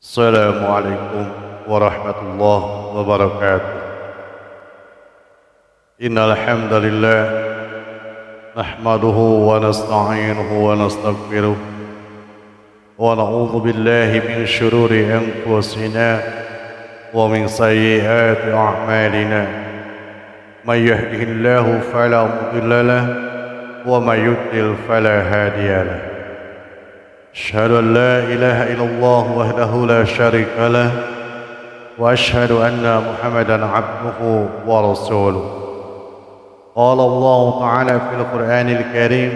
السلام عليكم ورحمة الله وبركاته. إن الحمد لله نحمده ونستعينه ونستغفره ونعوذ بالله من شرور أنفسنا ومن سيئات أعمالنا. من يهده الله فلا مضل له ومن يضلل فلا هادي له. أشهد أن لا إله إلا الله وحده لا شريك له وأشهد أن محمدا عبده ورسوله. قال الله تعالى في القرآن الكريم: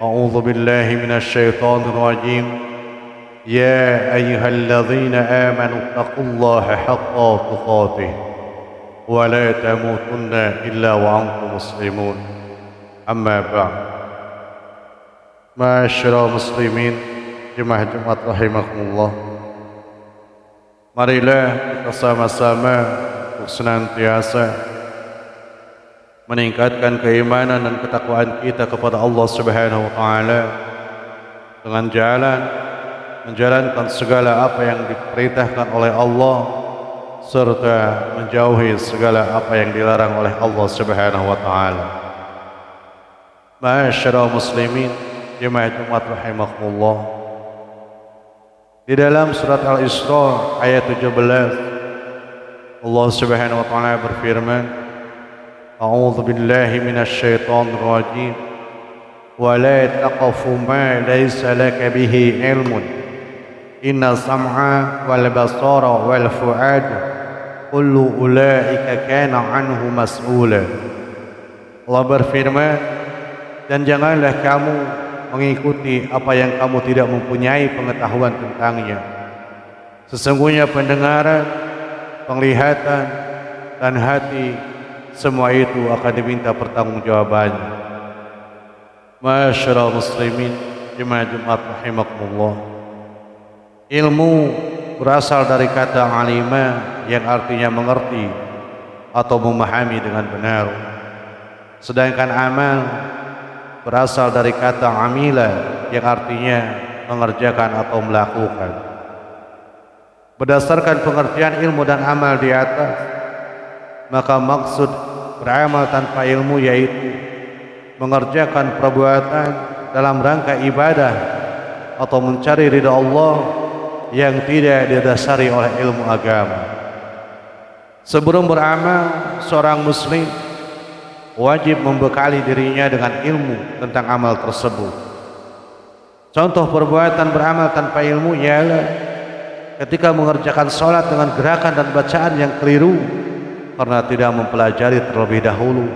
أعوذ بالله من الشيطان الرجيم. يا أيها الذين آمنوا اتقوا الله حق تقاته ولا تموتن إلا وأنتم مسلمون. أما بعد. Masyaallah muslimin, jemaah Jumat rahimakumullah. Marilah kita sama-sama untuk senantiasa meningkatkan keimanan dan ketakwaan kita kepada Allah Subhanahu wa taala dengan menjalankan segala apa yang diperintahkan oleh Allah serta menjauhi segala apa yang dilarang oleh Allah Subhanahu wa taala. Masyaallah muslimin, jemaah Jumat rahimakumullah. Di dalam surat Al-Isra ayat 17 Allah Subhanahu wa taala berfirman: A'udzu billahi minasy syaithanir rajim. Wa la taqfu ma laysa laka bihi ilmun. Inna sam'a wal basara wal fu'ada kullu ulaika kana 'anhu mas'ula. Allah berfirman, dan janganlah kamu mengikuti apa yang kamu tidak mempunyai pengetahuan tentangnya. Sesungguhnya pendengaran, penglihatan, dan hati, semua itu akan diminta pertanggungjawabannya. Masyaallah muslimin, jemaah Jumat rahimakumullah. Ilmu berasal dari kata alima yang artinya mengerti atau memahami dengan benar. Sedangkan amal berasal dari kata amila yang artinya mengerjakan atau melakukan. Berdasarkan pengertian ilmu dan amal di atas, maka maksud beramal tanpa ilmu yaitu mengerjakan perbuatan dalam rangka ibadah atau mencari ridha Allah yang tidak didasari oleh ilmu agama. Sebelum beramal, seorang muslim wajib membekali dirinya dengan ilmu tentang amal tersebut. Contoh perbuatan beramal tanpa ilmu ialah ketika mengerjakan sholat dengan gerakan dan bacaan yang keliru karena tidak mempelajari terlebih dahulu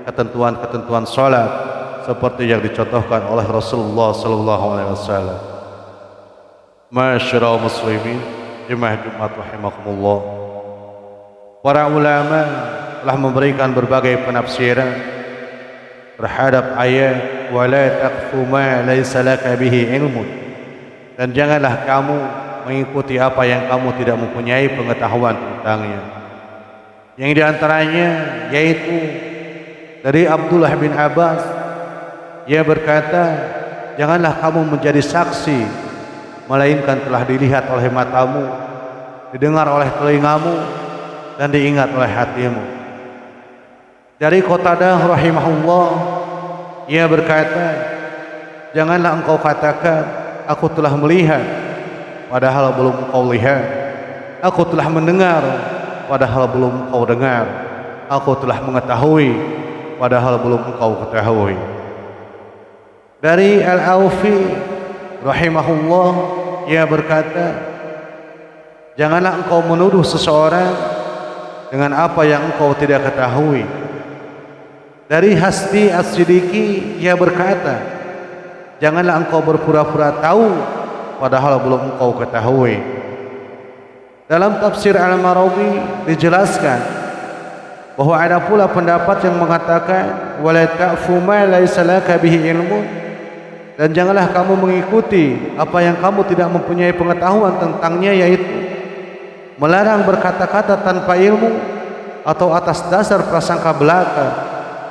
ketentuan-ketentuan sholat seperti yang dicontohkan oleh Rasulullah SAW. Masyaallah muslimin, jemaah Jumat rahimakumullah. Para ulama telah memberikan berbagai penafsiran terhadap ayat wala taqfu ma laysa laka bihi ilmun, dan janganlah kamu mengikuti apa yang kamu tidak mempunyai pengetahuan tentangnya. Yang diantaranya yaitu dari Abdullah bin Abbas, ia berkata, janganlah kamu menjadi saksi melainkan telah dilihat oleh matamu, didengar oleh telingamu, dan diingat oleh hatimu. Dari Qatadah rahimahullah, ia berkata, janganlah engkau katakan aku telah melihat padahal belum engkau lihat, aku telah mendengar padahal belum engkau dengar, aku telah mengetahui padahal belum engkau ketahui. Dari Al-Aufi rahimahullah, ia berkata, janganlah engkau menuduh seseorang dengan apa yang engkau tidak ketahui. Dari Hasbi As-Siddiqi, ia berkata, janganlah engkau berpura-pura tahu padahal belum engkau ketahui. Dalam tafsir Al-Marawi dijelaskan bahwa ada pula pendapat yang mengatakan wala ta'fu ma laysa laka bihi ilmun, dan janganlah kamu mengikuti apa yang kamu tidak mempunyai pengetahuan tentangnya, yaitu melarang berkata-kata tanpa ilmu atau atas dasar prasangka belaka,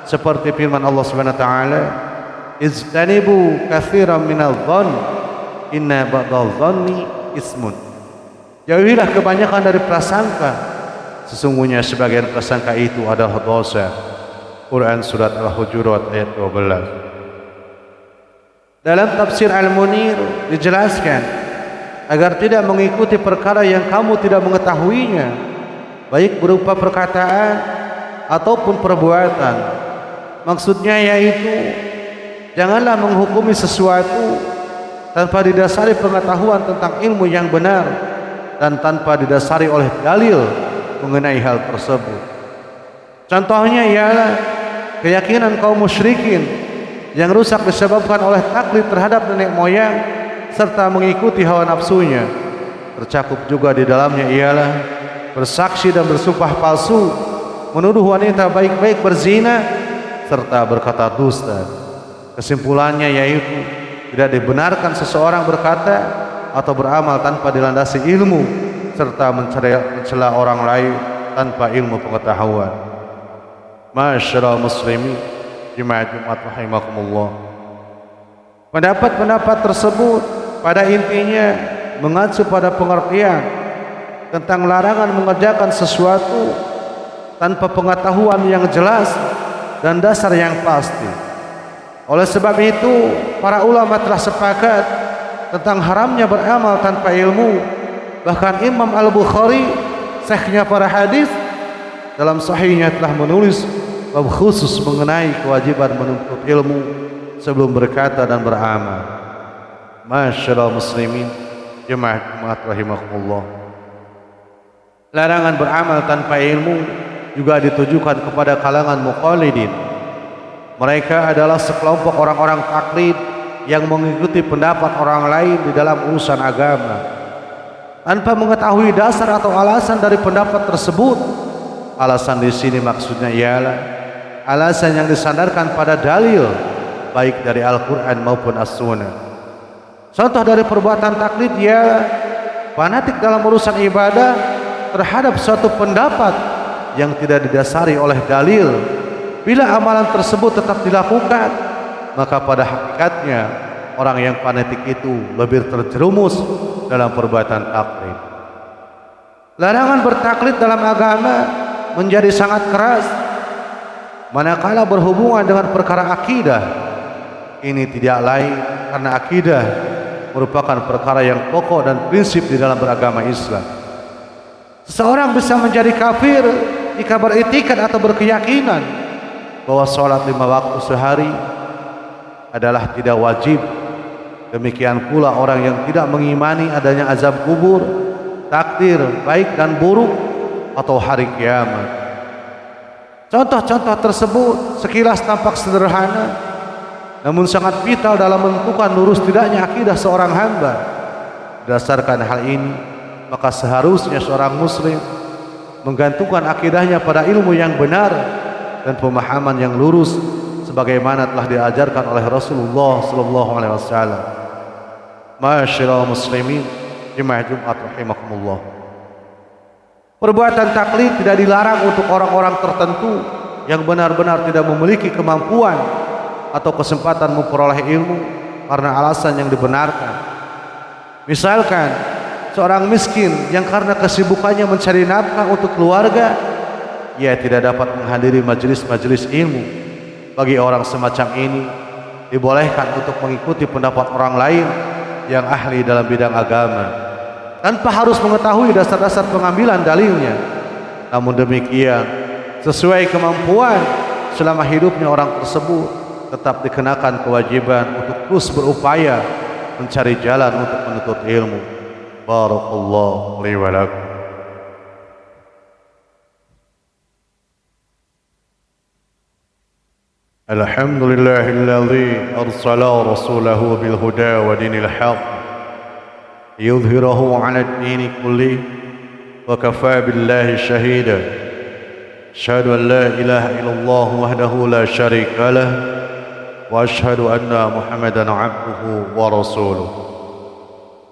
seperti firman Allah Subhanahu wa taala, "Ijtanibu katsiran minadh-dhann inna ba'dadh-dhanni ismun." Jauhilah kebanyakan dari prasangka, sesungguhnya sebagian prasangka itu adalah dosa. Quran Surat Al-Hujurat ayat 12. Dalam tafsir Al-Munir dijelaskan agar tidak mengikuti perkara yang kamu tidak mengetahuinya, baik berupa perkataan ataupun perbuatan. Maksudnya yaitu janganlah menghukumi sesuatu tanpa didasari pengetahuan tentang ilmu yang benar dan tanpa didasari oleh dalil mengenai hal tersebut. Contohnya ialah keyakinan kaum musyrikin yang rusak disebabkan oleh taklid terhadap nenek moyang serta mengikuti hawa nafsunya. Tercakup juga di dalamnya ialah bersaksi dan bersumpah palsu, menuduh wanita baik-baik berzina, serta berkata dusta. Kesimpulannya yaitu tidak dibenarkan seseorang berkata atau beramal tanpa dilandasi ilmu, serta mencela orang lain tanpa ilmu pengetahuan. Masyaallah muslimin, jemaah Jumat rahimakumullah. Pendapat-pendapat tersebut pada intinya mengacu pada pengertian tentang larangan mengerjakan sesuatu tanpa pengetahuan yang jelas dan dasar yang pasti. Oleh sebab itu, para ulama telah sepakat tentang haramnya beramal tanpa ilmu. Bahkan Imam Al-Bukhari, syekhnya para hadis, dalam sahihnya telah menulis bab khusus mengenai kewajiban menuntut ilmu sebelum berkata dan beramal. Masyaallah muslimin, jemaah Jumat rahimakumullah. Larangan beramal tanpa ilmu juga ditujukan kepada kalangan muqallidin. Mereka adalah sekelompok orang-orang taklid yang mengikuti pendapat orang lain di dalam urusan agama tanpa mengetahui dasar atau alasan dari pendapat tersebut. Alasan di sini maksudnya ialah alasan yang disandarkan pada dalil baik dari Al-Quran maupun As-Sunnah. Contoh dari perbuatan taklid ialah fanatik dalam urusan ibadah terhadap suatu pendapat yang tidak didasari oleh dalil. Bila amalan tersebut tetap dilakukan, maka pada hakikatnya orang yang fanatik itu lebih terjerumus dalam perbuatan taklid. Larangan bertaklid dalam agama menjadi sangat keras manakala berhubungan dengan perkara akidah. Ini tidak lain karena akidah merupakan perkara yang pokok dan prinsip di dalam beragama Islam. Seseorang bisa menjadi kafir jika beriktikad atau berkeyakinan bahwa sholat 5 waktu sehari adalah tidak wajib. Demikian pula orang yang tidak mengimani adanya azab kubur, takdir baik dan buruk, atau hari kiamat. Contoh-contoh tersebut sekilas tampak sederhana, namun sangat vital dalam menentukan lurus tidaknya akidah seorang hamba. Berdasarkan hal ini, maka seharusnya seorang muslim menggantungkan akidahnya pada ilmu yang benar dan pemahaman yang lurus sebagaimana telah diajarkan oleh Rasulullah sallallahu alaihi wasallam. Masyaallah muslimin, jemaah Jumat rahimakumullah. Perbuatan taklid tidak dilarang untuk orang-orang tertentu yang benar-benar tidak memiliki kemampuan atau kesempatan memperoleh ilmu karena alasan yang dibenarkan. Misalkan seorang miskin yang karena kesibukannya mencari nafkah untuk keluarga, ia tidak dapat menghadiri majelis-majelis ilmu. Bagi orang semacam ini dibolehkan untuk mengikuti pendapat orang lain yang ahli dalam bidang agama tanpa harus mengetahui dasar-dasar pengambilan dalilnya. Namun demikian, sesuai kemampuan selama hidupnya orang tersebut tetap dikenakan kewajiban untuk terus berupaya mencari jalan untuk menuntut ilmu. Barakallahu li wa lakum. Alhamdulillahilladzi arsala rasulahu bil huda wa dinil haqq liyudhhirahu 'ala ad-dini kullihi wa kafaa billahi shahida. Asyhadu an la ilaha illallah wahdahu la syarika lah wa asyhadu anna Muhammadan 'abduhu wa rasuluh.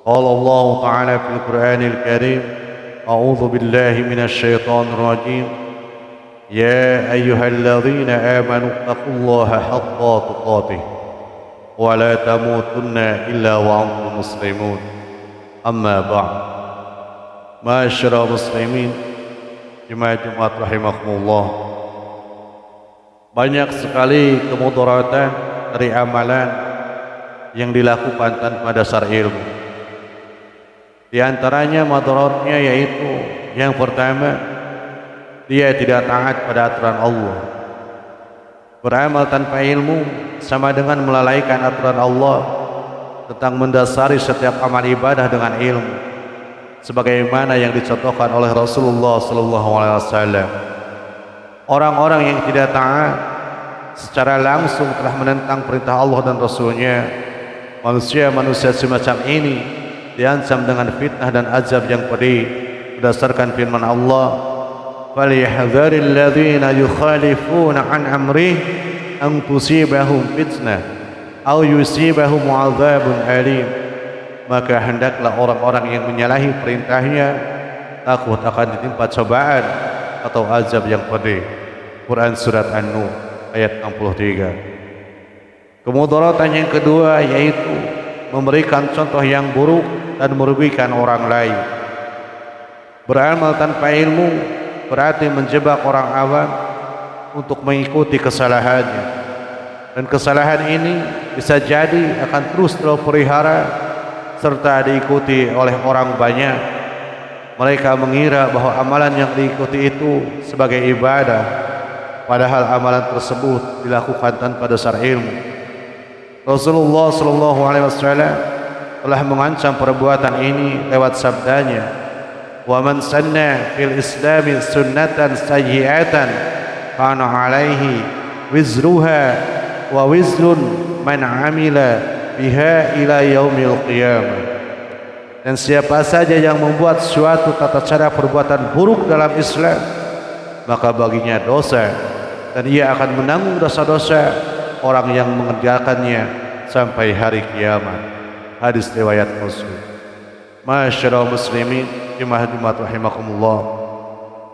Qala Allah ta'ala fil Qur'anil Karim, a'udzu billahi minasy syaithanir rajim. يا أيها الذين آمنوا اتقوا الله حق تقاته ولا تموتن إلا وأنتم مسلمون أما بعد. Masyarakat muslimin jemaah Jumat rahimakumullah, banyak sekali kemudaratan dari amalan yang dilakukan tanpa dasar ilmu. Di antaranya madaratnya yaitu yang pertama, dia tidak taat pada aturan Allah. Beramal tanpa ilmu sama dengan melalaikan aturan Allah tentang mendasari setiap amal ibadah dengan ilmu, sebagaimana yang dicontohkan oleh Rasulullah SAW. Orang-orang yang tidak taat secara langsung telah menentang perintah Allah dan Rasulnya. Manusia-manusia semacam ini diancam dengan fitnah dan azab yang pedih berdasarkan firman Allah, "Falyahdharil ladzina yukhalifuna an amrih an tusibahum fitnah aw yusibahum 'adzabun alim." Maka hendaklah orang-orang yang menyalahi perintahnya takut akan ditimpa cobaan atau azab yang pedih. Quran surat An-Nur ayat 63. Kemudaratan yang kedua yaitu memberikan contoh yang buruk dan merugikan orang lain. Beramal tanpa ilmu berarti menjebak orang awam untuk mengikuti kesalahannya, dan kesalahan ini bisa jadi akan terus terpelihara serta diikuti oleh orang banyak. Mereka mengira bahwa amalan yang diikuti itu sebagai ibadah, padahal amalan tersebut dilakukan tanpa dasar ilmu. Rasulullah SAW telah mengancam perbuatan ini lewat sabdanya, "Wa man sanna fil islami sunnatan sayyi'atan kana 'alaihi wizruha wa wizrun man 'amila biha ila yaumil qiyamah." Dan siapa saja yang membuat suatu tata cara perbuatan buruk dalam Islam, maka baginya dosa, dan ia akan menanggung dosa-dosa orang yang mengerjakannya sampai hari kiamat. Hadis riwayat Muslim. Masyarakat muslimin jemaah Jumat rahimakumullah,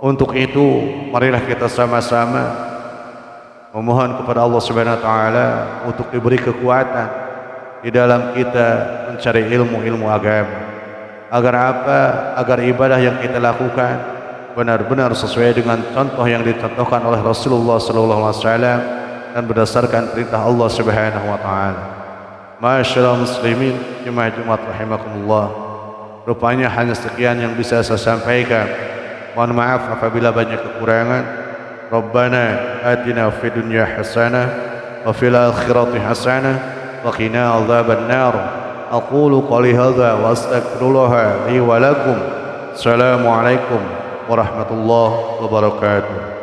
untuk itu marilah kita sama-sama memohon kepada Allah Subhanahu wa taala untuk diberi kekuatan di dalam kita mencari ilmu-ilmu agama. Agar apa? Agar ibadah yang kita lakukan benar-benar sesuai dengan contoh yang dicontohkan oleh Rasulullah SAW dan berdasarkan perintah Allah Subhanahu wa taala. Masyaallah muslimin jemaah Jumat rahimakumullah, rupanya hanya sekian yang bisa saya sampaikan. Mohon maaf apabila banyak kekurangan. Rabbana atina fid dunya hasanah wa fil akhirati hasanah wa qina adzaban nar. Aqulu qali hadza wa astaghfirullah li wa lakum. Assalamualaikum warahmatullahi wabarakatuh.